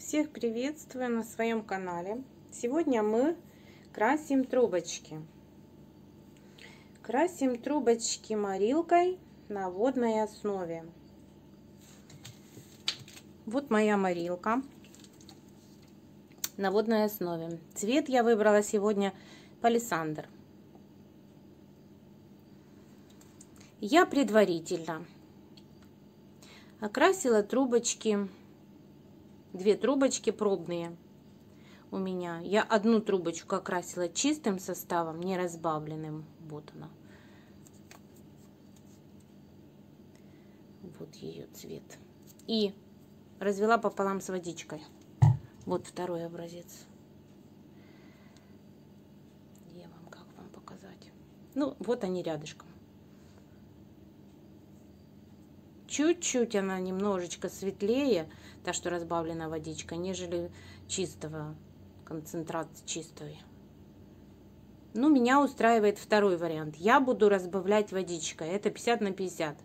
Всех приветствую на своем канале. Сегодня мы красим трубочки. Красим трубочки морилкой на водной основе. Вот моя морилка на водной основе. Цвет я выбрала сегодня палисандр. Я предварительно окрасила трубочки, две трубочки пробные у меня. Я одну трубочку окрасила чистым составом, не разбавленным. Вот она. Вот ее цвет. И развела пополам с водичкой. Вот второй образец. Как вам показать? Ну, вот они рядышком. Чуть-чуть она немножечко светлее, та, что разбавлена водичкой, нежели чистого, концентрат чистой. Ну, меня устраивает второй вариант. Я буду разбавлять водичкой. Это 50 на 50.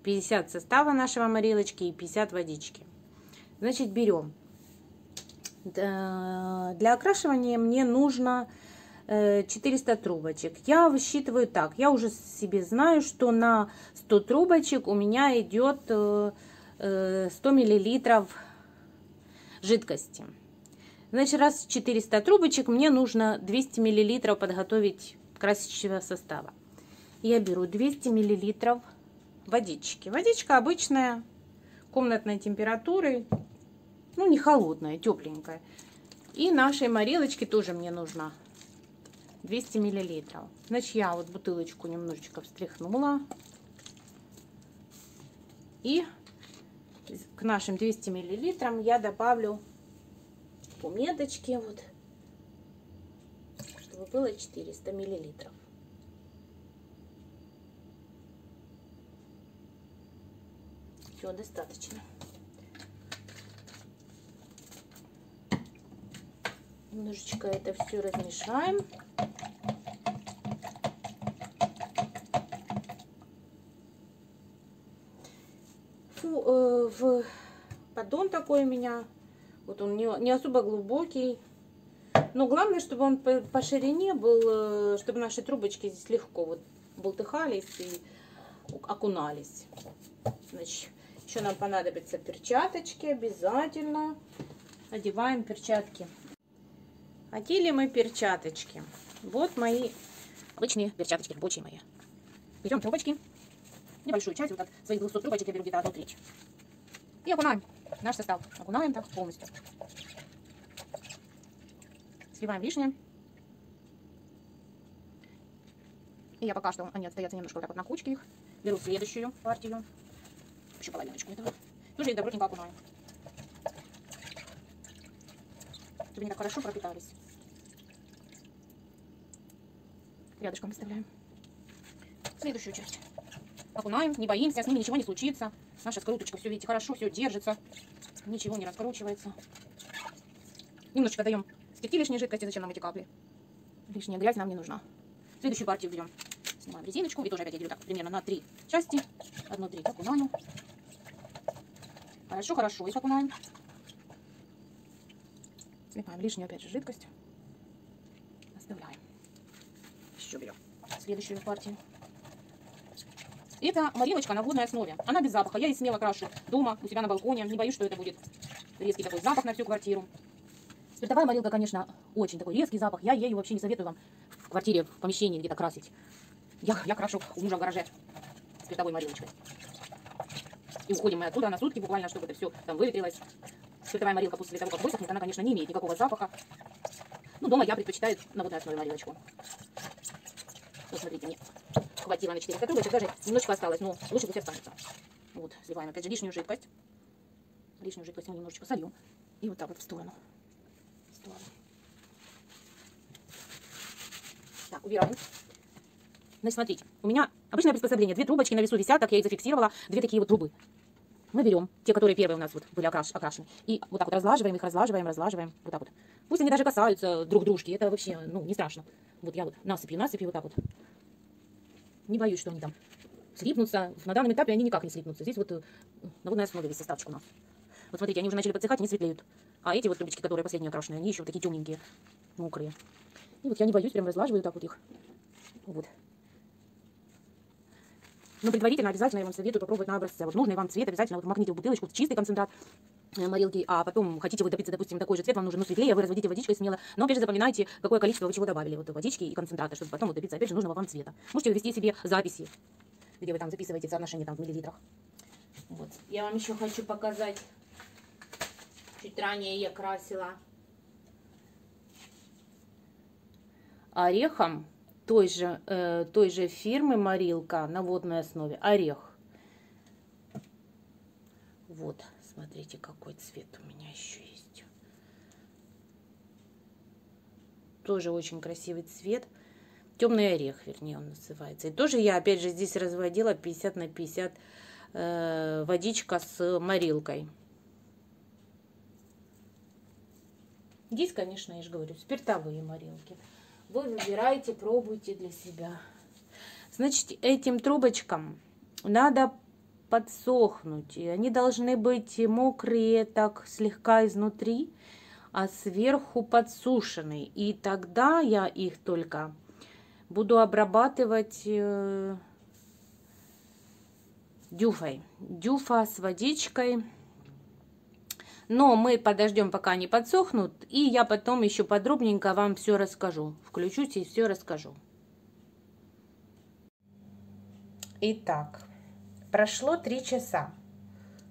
50 состава нашего морилочки и 50 водички. Значит, берем. Для окрашивания мне нужно 400 трубочек. Я высчитываю так. Я уже себе знаю, что на 100 трубочек у меня идет 100 миллилитров жидкости. Значит, раз 400 трубочек, мне нужно 200 миллилитров подготовить красящего состава. Я беру 200 миллилитров водички. Водичка обычная, комнатной температуры, ну не холодная, тепленькая. И нашей морилочки тоже мне нужно 200 миллилитров. Значит, я вот бутылочку немножечко встряхнула. И к нашим 200 миллилитрам я добавлю по меточке, вот, чтобы было 400 миллилитров. Все, достаточно. Немножечко это все размешаем. В поддон такой у меня. Вот он не особо глубокий. Но главное, чтобы он по ширине был, чтобы наши трубочки здесь легко вот болтыхались и окунались. Значит, еще нам понадобятся перчаточки обязательно. Одеваем перчатки. Одели мы перчаточки. Вот мои обычные перчаточки, рабочие мои. Берем трубочки. Небольшую часть, вот от своих 200 трубочек я беру где-то 1/3. И окунаем наш состав. Окунаем так полностью. Сливаем лишнее. И я пока что они отстоятся немножко вот так вот на кучке их. Беру следующую партию. Еще половиночку этого. Тоже их добротненько окунаем. Чтобы они так хорошо пропитались. Рядышком выставляем. Следующую часть. Окунаем, не боимся, с ними ничего не случится. Наша скруточка, все, видите, хорошо, все держится. Ничего не раскручивается. Немножечко даем стекти лишней жидкости. Зачем нам эти капли? Лишняя грязь нам не нужна. Следующую партию берем. Снимаем резиночку. И тоже опять я делю так, примерно на 3 части. 1/3 окунаем. Хорошо их окунаем. Сливаем лишнюю опять же жидкость. Оставляем. Еще берем следующую партию. Это морилочка на водной основе. Она без запаха. Я ей смело крашу дома, у себя на балконе. Не боюсь, что это будет резкий такой запах на всю квартиру. Спиртовая морилка, конечно, очень такой резкий запах. Я ею вообще не советую вам в квартире, в помещении где-то красить. Я крашу у мужа в гараже спиртовой морилочкой. И уходим мы оттуда на сутки буквально, чтобы это все там выветрилось. Спиртовая морилка после того, как высохнет, она, конечно, не имеет никакого запаха. Ну, дома я предпочитаю на водной основе морилочку. Вот, смотрите, мне хватило на 400 трубочек, даже немножечко осталось, но лучше пусть останется. Вот, сливаем опять же лишнюю жидкость. Лишнюю жидкость мы немножечко сольем. И вот так вот в сторону. Так, убираем. Значит, смотрите, у меня обычное приспособление. 2 трубочки на весу висят, так я их зафиксировала. 2 такие вот трубы. Мы берем те, которые первые у нас вот были окрашены. И вот так вот разлаживаем их, разлаживаем. Вот так вот. Пусть они даже касаются друг дружки, это вообще, ну, не страшно. Вот я вот насыпью вот так вот. Не боюсь, что они там слипнутся. На данном этапе они никак не слипнутся. Здесь вот на водной основе весь составчик у нас. Вот смотрите, они уже начали подсыхать, они светлеют. А эти вот трубочки, которые последние окрашенные, они еще вот такие темненькие, мокрые. И вот я не боюсь, прям разлаживаю так вот их. Вот. Но предварительно обязательно я вам советую попробовать на образце. Вот нужный вам цвет обязательно вот макните в бутылочку, чистый концентрат морилки, а потом хотите вы добиться, допустим, такой же цвет, вам нужен, ну, светлее, вы разводите водичкой смело. Но опять же запоминайте, какое количество вы чего добавили, вот водички и концентрата, чтобы потом вот добиться, опять же, нужного вам цвета. Можете ввести себе записи, где вы там записываете соотношение там в миллилитрах. Вот. Я вам еще хочу показать, чуть ранее я красила орехом той же фирмы Морилка на водной основе. Орех. Вот, смотрите, какой цвет у меня еще есть. Тоже очень красивый цвет. Темный орех, вернее, он называется. И тоже я, опять же, здесь разводила 50 на 50 водичка с морилкой. Здесь, конечно, я же говорю, спиртовые морилки. Вы выбираете, пробуйте для себя. Значит, этим трубочкам надо подсохнуть. И они должны быть мокрые так слегка изнутри, а сверху подсушенные. И тогда я их только буду обрабатывать дюфой. Дюфа с водичкой. Но мы подождем, пока они подсохнут, и я потом еще подробненько вам все расскажу. Включусь и все расскажу. Итак, прошло 3 часа.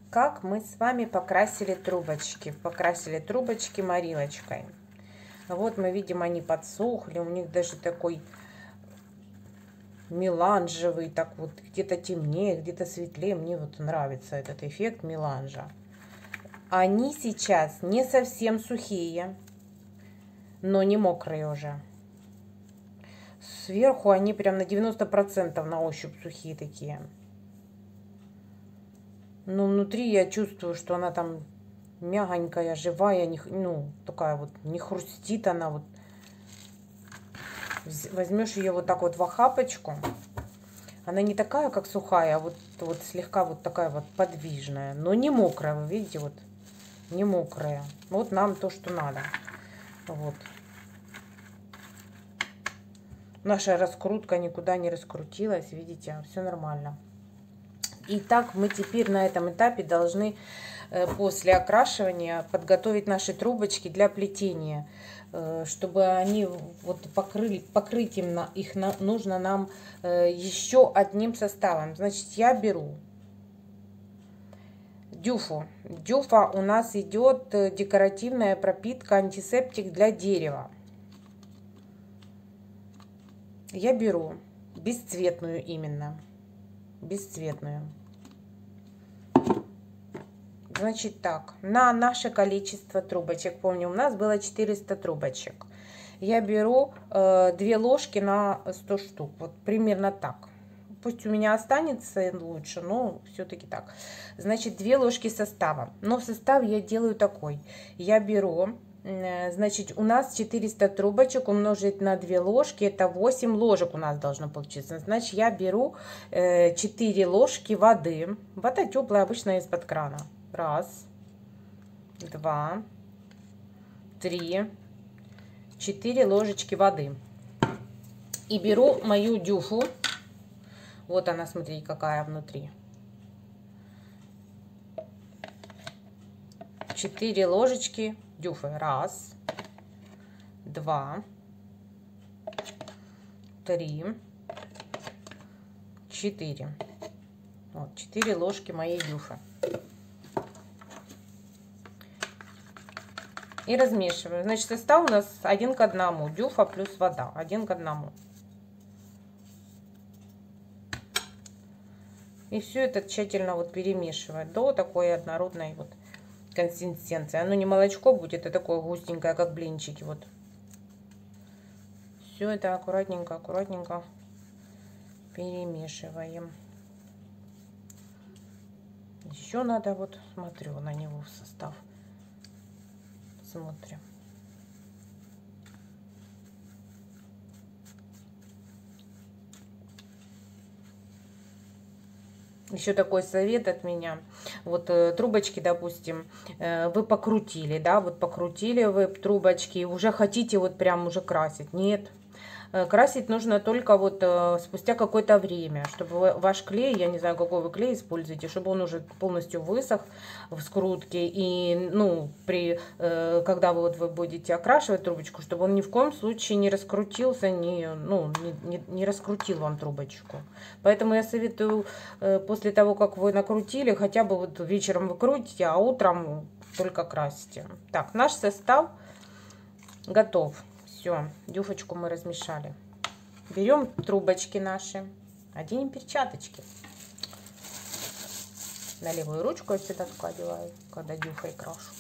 Как мы с вами покрасили трубочки. Покрасили трубочки морилочкой. Вот мы видим, они подсохли. У них даже такой меланжевый, так вот где-то темнее, где-то светлее. Мне вот нравится этот эффект меланжа. Они сейчас не совсем сухие, но не мокрые уже. Сверху они прям на 90% на ощупь сухие такие. Но внутри я чувствую, что она там мягонькая, живая, ну, такая вот, не хрустит она. Вот. Возьмешь ее вот так вот в охапочку. Она не такая, как сухая, а вот слегка вот такая вот подвижная, но не мокрая, вы видите, вот. Не мокрая. Вот нам то, что надо. Вот. Наша раскрутка никуда не раскрутилась. Видите, все нормально. Итак, мы теперь на этом этапе должны после окрашивания подготовить наши трубочки для плетения. Чтобы они вот покрыть их нужно нам еще одним составом. Значит, я беру дюфу. Дюфа у нас идет декоративная пропитка, антисептик для дерева. Я беру бесцветную именно. Бесцветную. Значит так, на наше количество трубочек, помню, у нас было 400 трубочек. Я беру 2 ложки на 100 штук. Вот примерно так. Пусть у меня останется лучше, но все-таки так. Значит, 2 ложки состава. Но состав я делаю такой. Я беру, значит, у нас 400 трубочек умножить на 2 ложки. Это 8 ложек у нас должно получиться. Значит, я беру 4 ложки воды. Вода теплая, обычная из-под крана. 1, 2, 3, 4 ложечки воды. И беру мою дюфу. Вот она, смотрите, какая внутри. 4 ложечки дюфы. 1, 2, 3, 4. Вот, 4 ложки моей дюфы. И размешиваем. Значит, состав у нас 1 к 1. Дюфа плюс вода. 1 к 1. И все это тщательно вот перемешивать до такой однородной вот консистенции. Оно не молочко будет, а такое густенькое, как блинчики. Вот. Все это аккуратненько, аккуратненько перемешиваем. Еще надо, вот смотрю на него в состав. Смотрим. Еще такой совет от меня. Вот трубочки, допустим, вы покрутили, да, вот покрутили вы трубочки, и уже хотите вот прям уже красить. Нет. Красить нужно только вот спустя какое-то время, чтобы ваш клей, я не знаю, какой вы клей используете, чтобы он уже полностью высох в скрутке. И, ну, когда вы будете окрашивать трубочку, чтобы он ни в коем случае не раскрутился, не раскрутил вам трубочку. Поэтому я советую после того, как вы накрутили, хотя бы вот вечером вы крутите, а утром только красите. Так, наш состав готов. Все, дюфочку мы размешали. Берем трубочки наши, оденем перчаточки. На левую ручку я всегда только одеваю, когда дюфой крашу.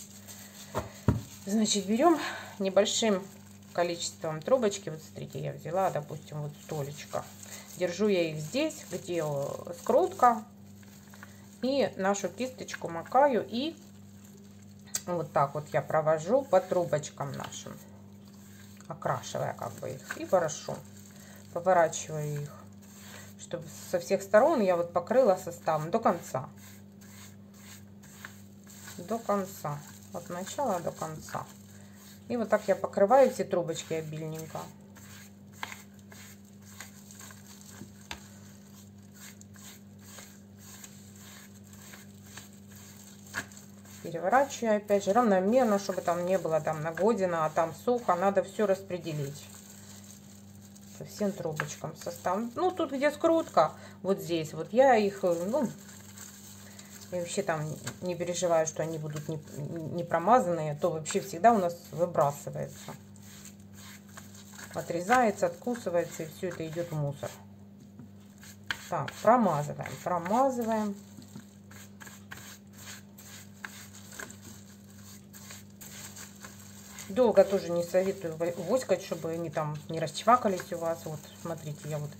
Значит, берем небольшим количеством трубочки. Вот смотрите, я взяла, допустим, вот столечко. Держу я их здесь, где скрутка. И нашу кисточку макаю и вот так вот я провожу по трубочкам нашим, окрашивая как бы их, и хорошо поворачиваю их, чтобы со всех сторон я вот покрыла составом до конца, от начала до конца. И вот так я покрываю все трубочки обильненько. Переворачиваю опять же равномерно, чтобы там не было там нагодина, а там сухо. Надо все распределить по всем трубочкам составом. Ну, тут где скрутка, вот здесь вот я их, ну, я вообще там не переживаю, что они будут не промазанные, то вообще всегда у нас выбрасывается. Отрезается, откусывается, и все это идет в мусор. Так, промазываем. Долго тоже не советую воскать, чтобы они там не расчвакались у вас. Вот, смотрите, я вот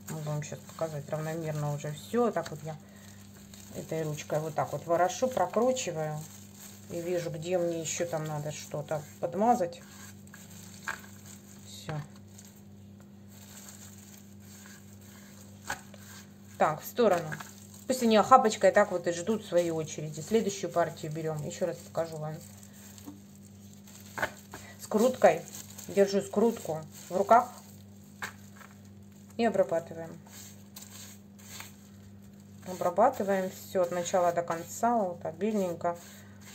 могу вам сейчас показать равномерно уже все. Так вот я этой ручкой вот так вот ворошу, прокручиваю. И вижу, где мне еще там надо что-то подмазать. Все. Так, в сторону. Пусть они охапочкой так вот и ждут своей очереди. Следующую партию берем. Еще раз покажу вам. Скруткой. Держу скрутку в руках и обрабатываем. Обрабатываем все от начала до конца, вот обильненько,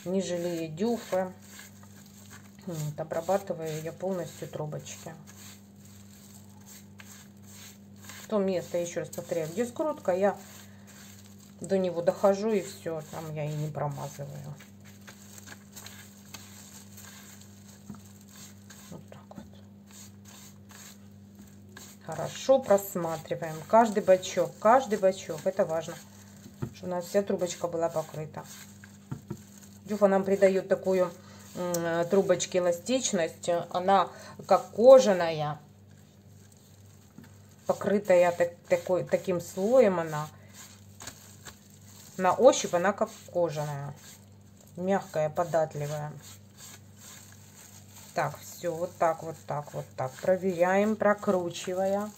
не жалея дюфы. Вот, обрабатываю я полностью трубочки. То место, еще раз повторяю, где скрутка, я до него дохожу и все, там я и не промазываю. Хорошо просматриваем каждый бачок, это важно, чтобы у нас вся трубочка была покрыта. Дюфа нам придает такую трубочке эластичность, она как кожаная, покрытая таким слоем, она на ощупь она как кожаная, мягкая, податливая. Так, все, вот так. Проверяем, прокручивая.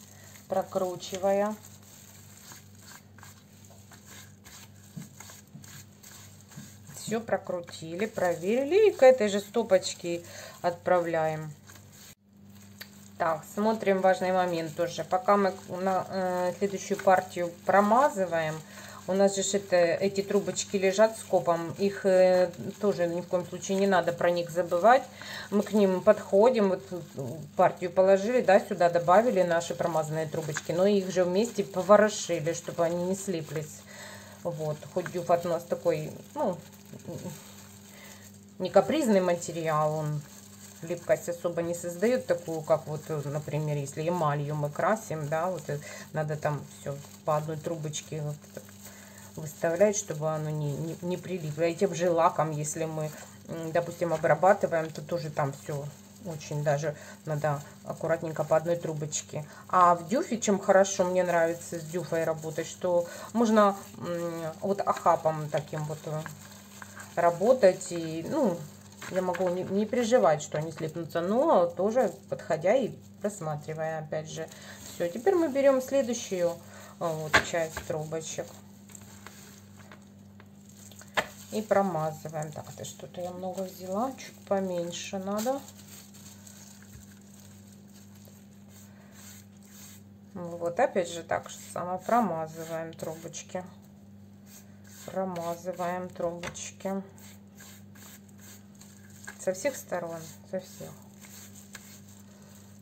Все прокрутили, проверили и к этой же стопочке отправляем. Так, смотрим важный момент тоже. Пока мы на следующую партию промазываем, у нас же эти трубочки лежат скопом, их тоже ни в коем случае не надо про них забывать. Мы к ним подходим, вот партию положили, да, сюда добавили наши промазанные трубочки, но их же вместе поворошили, чтобы они не слиплись. Вот, хоть дюф от нас такой, ну, не капризный материал, он липкость особо не создает такую, как вот, например, если эмалью мы красим, да, вот надо там все по одной трубочке вот выставлять, чтобы оно не прилипло. И тем же лаком, если мы, допустим, обрабатываем, то тоже там все очень даже надо аккуратненько по одной трубочке. А в дюфе, чем хорошо мне нравится с дюфой работать, что можно вот охапом таким вот работать, и, ну, я могу не переживать, что они слипнутся, но тоже подходя и просматривая, опять же. Все, теперь мы берем следующую вот часть трубочек. И промазываем. Так, это что-то я много взяла, чуть поменьше надо. Вот, опять же, так же само промазываем трубочки. Промазываем трубочки. Со всех сторон, со всех.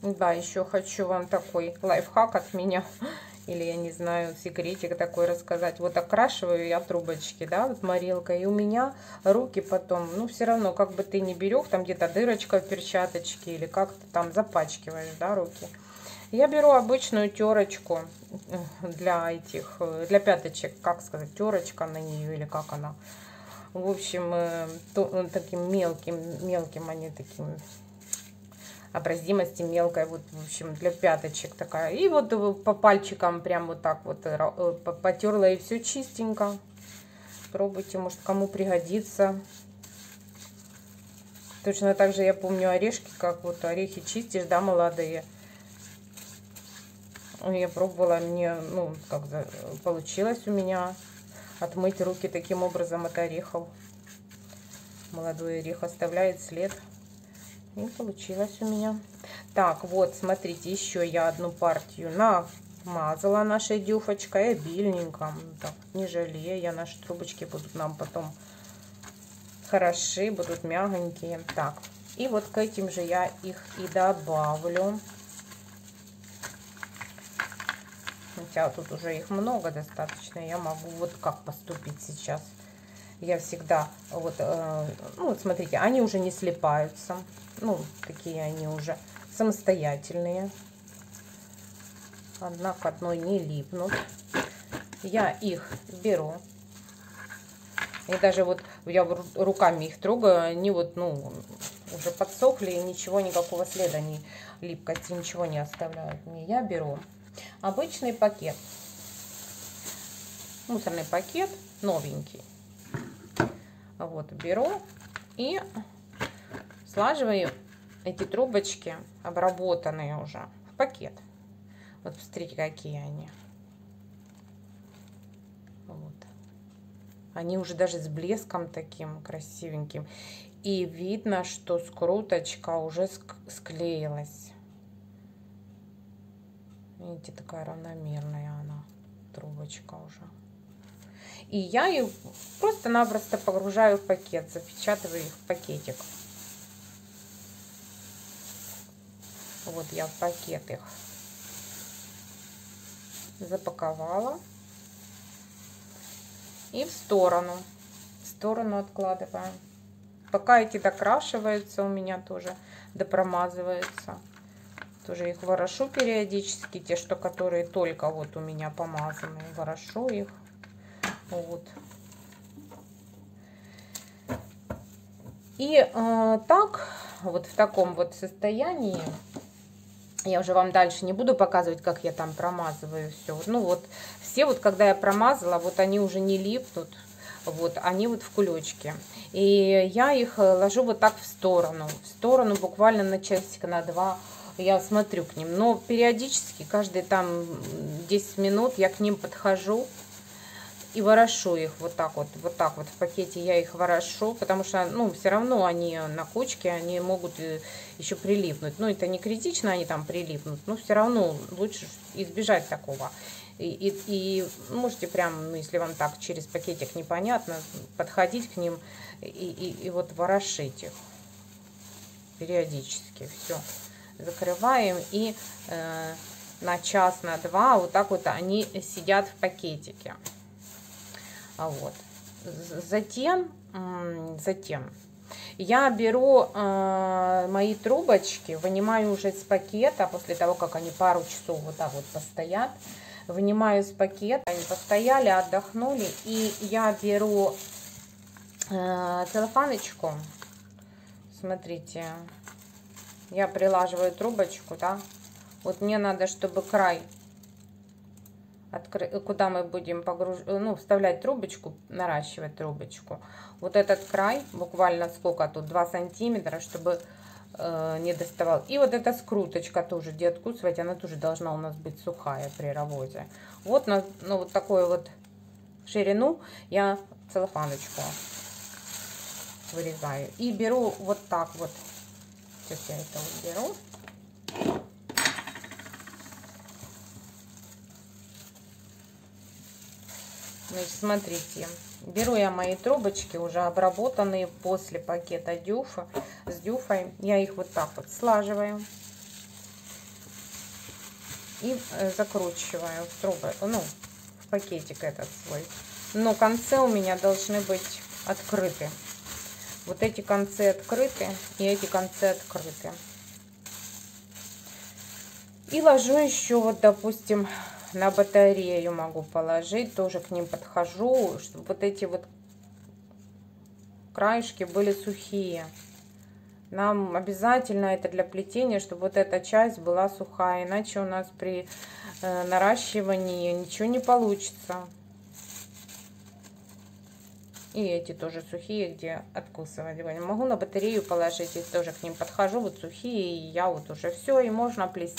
Да, еще хочу вам такой лайфхак от меня, или, я не знаю, секретик такой рассказать. Вот окрашиваю я трубочки, да, вот морилкой, и у меня руки потом, ну, все равно, как бы ты ни берег, там где-то дырочка в перчаточке, или как-то там запачкиваешь, да, руки. Я беру обычную терочку для этих, для пяточек, как сказать, терочка на нее, или как она. В общем, таким мелким они таким, абразимости мелкой, вот, в общем, для пяточек такая. И вот по пальчикам прям вот так вот потерла, и все чистенько. Пробуйте, может, кому пригодится. Точно так же я помню орешки, как вот орехи чистишь, да, молодые. Я пробовала, мне, ну, как получилось у меня отмыть руки таким образом от орехов. Молодой орех оставляет след. И получилось у меня. Так, вот, смотрите, еще я одну партию намазала нашей дюфочкой обильненько. Так, не жалея, наши трубочки будут нам потом хороши, будут мягонькие. Так, и вот к этим же я их и добавлю. Хотя тут уже их много достаточно. Я могу вот как поступить сейчас. Я всегда, вот, ну, вот смотрите, они уже не слипаются. Ну, такие они уже самостоятельные. Одна к одной не липнут. Я их беру. И даже вот я руками их трогаю, они вот, ну, уже подсохли, и ничего, никакого следа, ни липкости, ничего не оставляют мне. Я беру обычный пакет, мусорный пакет, новенький. Вот, беру и слаживаю эти трубочки, обработанные уже, в пакет. Вот, посмотрите, какие они. Вот. Они уже даже с блеском таким красивеньким. И видно, что скруточка уже склеилась. Видите, такая равномерная она, трубочка уже. И я их просто-напросто погружаю в пакет, запечатываю их в пакетик. Вот я в пакет их запаковала. И в сторону откладываем. Пока эти докрашиваются, у меня тоже допромазываются. Тоже их ворошу периодически, те, что которые только вот у меня помазанные, ворошу их. Вот. И так, вот в таком вот состоянии, я уже вам дальше не буду показывать, как я там промазываю все. Ну вот, все вот, когда я промазала, вот они уже не липнут, вот, они вот в кулечке. И я их ложу вот так в сторону буквально на часик, на два. Я смотрю к ним, но периодически, каждые там 10 минут я к ним подхожу и ворошу их вот так вот в пакете я их ворошу, потому что, ну, все равно они на кучке, они могут еще прилипнуть. Ну, это не критично, они там прилипнут, но все равно лучше избежать такого. И можете прям, ну, если вам так через пакетик непонятно, подходить к ним и вот ворошить их периодически. Все. Закрываем и на час, на два вот так вот они сидят в пакетике. Вот. Затем я беру мои трубочки, вынимаю уже из пакета, после того, как они пару часов вот так вот постоят, вынимаю из пакета, они постояли, отдохнули, и я беру целлофаночку, смотрите, я прилаживаю трубочку, да, вот мне надо, чтобы край, куда мы будем вставлять трубочку, наращивать трубочку, вот этот край, буквально сколько тут, 2 сантиметра, чтобы не доставал. И вот эта скруточка тоже, где откусывать, она тоже должна у нас быть сухая при работе. Вот на вот такую вот ширину я целлофаночку вырезаю. И беру вот так вот. Сейчас я это уберу. Значит, смотрите, беру я мои трубочки, уже обработанные после пакета дюфа, с дюфой. Я их вот так вот слаживаю и закручиваю в трубы, ну, в пакетик этот свой. Но концы у меня должны быть открыты. Вот эти концы открыты и эти концы открыты. И ложу еще, вот, допустим, на батарею могу положить, тоже к ним подхожу, чтобы вот эти вот краешки были сухие. Нам обязательно это для плетения, чтобы вот эта часть была сухая, иначе у нас при наращивании ничего не получится. И эти тоже сухие, где откусывать. Могу на батарею положить, и тоже к ним подхожу, вот сухие, и я вот уже все, и можно плести.